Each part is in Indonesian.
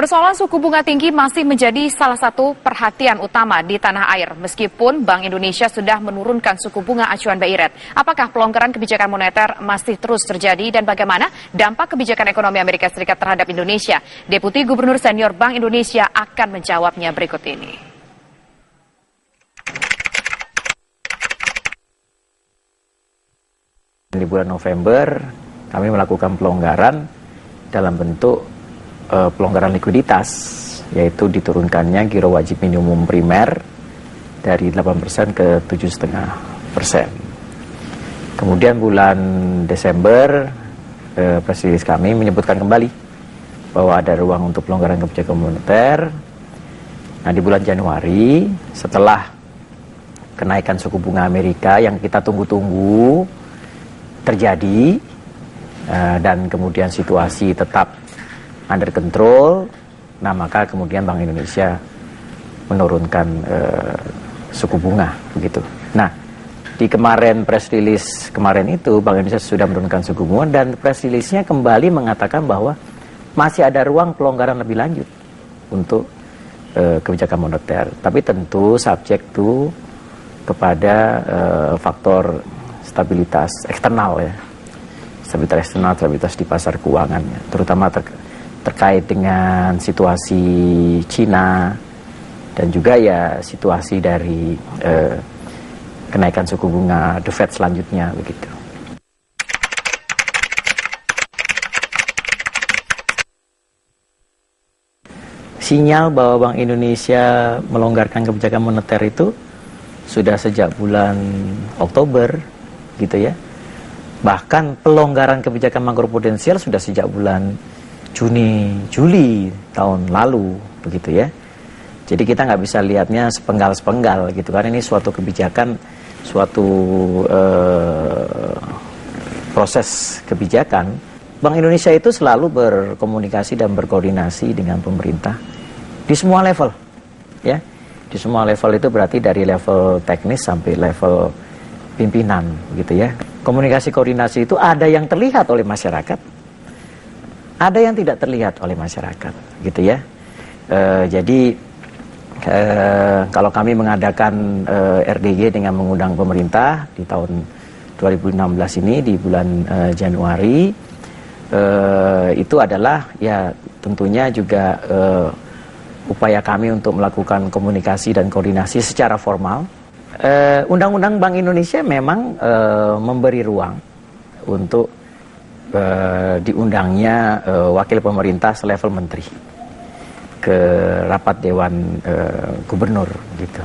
Persoalan suku bunga tinggi masih menjadi salah satu perhatian utama di tanah air, meskipun Bank Indonesia sudah menurunkan suku bunga acuan BI Rate. Apakah pelonggaran kebijakan moneter masih terus terjadi dan bagaimana dampak kebijakan ekonomi Amerika Serikat terhadap Indonesia? Deputi Gubernur Senior Bank Indonesia akan menjawabnya berikut ini. Di bulan November, kami melakukan pelonggaran dalam bentuk pelonggaran likuiditas, yaitu diturunkannya giro wajib minimum primer dari 8% ke 7,5%. Kemudian bulan Desember, press release kami menyebutkan kembali bahwa ada ruang untuk pelonggaran kebijakan moneter. Nah, di bulan Januari, setelah kenaikan suku bunga Amerika yang kita tunggu-tunggu terjadi, dan kemudian situasi tetap under control, nah maka kemudian Bank Indonesia menurunkan suku bunga begitu. Nah, di kemarin press release kemarin itu Bank Indonesia sudah menurunkan suku bunga dan press release-nya kembali mengatakan bahwa masih ada ruang pelonggaran lebih lanjut untuk kebijakan moneter. Tapi tentu subject to kepada faktor stabilitas eksternal ya. Stabilitas eksternal, stabilitas di pasar keuangannya, terutama terkait dengan situasi Cina dan juga ya situasi dari kenaikan suku bunga The Fed selanjutnya begitu. Sinyal bahwa Bank Indonesia melonggarkan kebijakan moneter itu sudah sejak bulan Oktober gitu ya. Bahkan pelonggaran kebijakan makroprudensial sudah sejak bulan Juli tahun lalu begitu ya. Jadi kita nggak bisa lihatnya sepenggal-sepenggal gitu kan, ini suatu kebijakan, suatu proses kebijakan. Bank Indonesia itu selalu berkomunikasi dan berkoordinasi dengan pemerintah di semua level ya. Di semua level itu berarti dari level teknis sampai level pimpinan gitu ya. Komunikasi koordinasi itu ada yang terlihat oleh masyarakat, ada yang tidak terlihat oleh masyarakat, gitu ya. Jadi kalau kami mengadakan RDG dengan mengundang pemerintah di tahun 2016 ini di bulan Januari, itu adalah ya tentunya juga upaya kami untuk melakukan komunikasi dan koordinasi secara formal. Undang-undang Bank Indonesia memang memberi ruang untuk diundangnya wakil pemerintah selevel menteri ke rapat dewan gubernur gitu.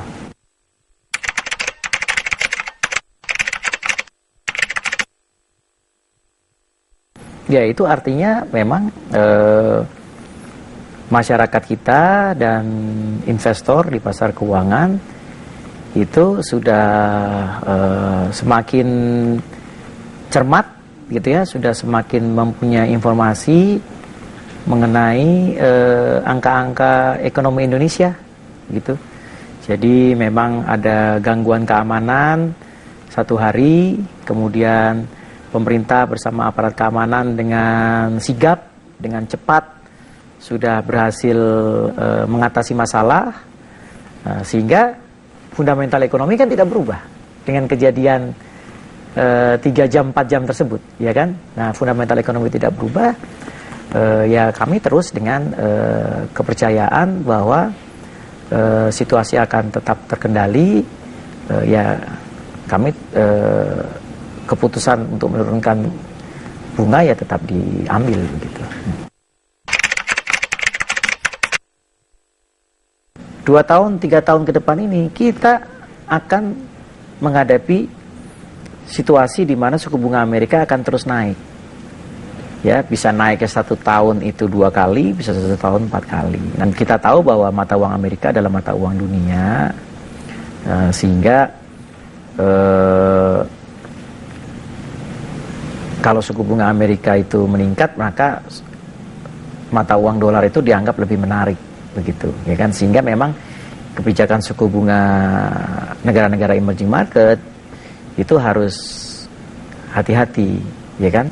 Ya itu artinya memang masyarakat kita dan investor di pasar keuangan itu sudah semakin cermat gitu ya, sudah semakin mempunyai informasi mengenai angka-angka ekonomi Indonesia gitu. Jadi memang ada gangguan keamanan satu hari, kemudian pemerintah bersama aparat keamanan dengan sigap, dengan cepat sudah berhasil mengatasi masalah, sehingga fundamental ekonomi kan tidak berubah dengan kejadian 3 jam, 4 jam tersebut, ya kan? Nah, fundamental ekonomi tidak berubah, ya kami terus dengan kepercayaan bahwa situasi akan tetap terkendali, ya kami keputusan untuk menurunkan bunga ya tetap diambil begitu. 2 tahun, 3 tahun ke depan ini kita akan menghadapi situasi di mana suku bunga Amerika akan terus naik. Ya, bisa naik ke 1 tahun itu 2 kali, bisa 1 tahun 4 kali. Dan kita tahu bahwa mata uang Amerika adalah mata uang dunia, sehingga kalau suku bunga Amerika itu meningkat, maka mata uang dolar itu dianggap lebih menarik begitu, ya kan? Sehingga memang kebijakan suku bunga negara-negara emerging market itu harus hati-hati, ya kan?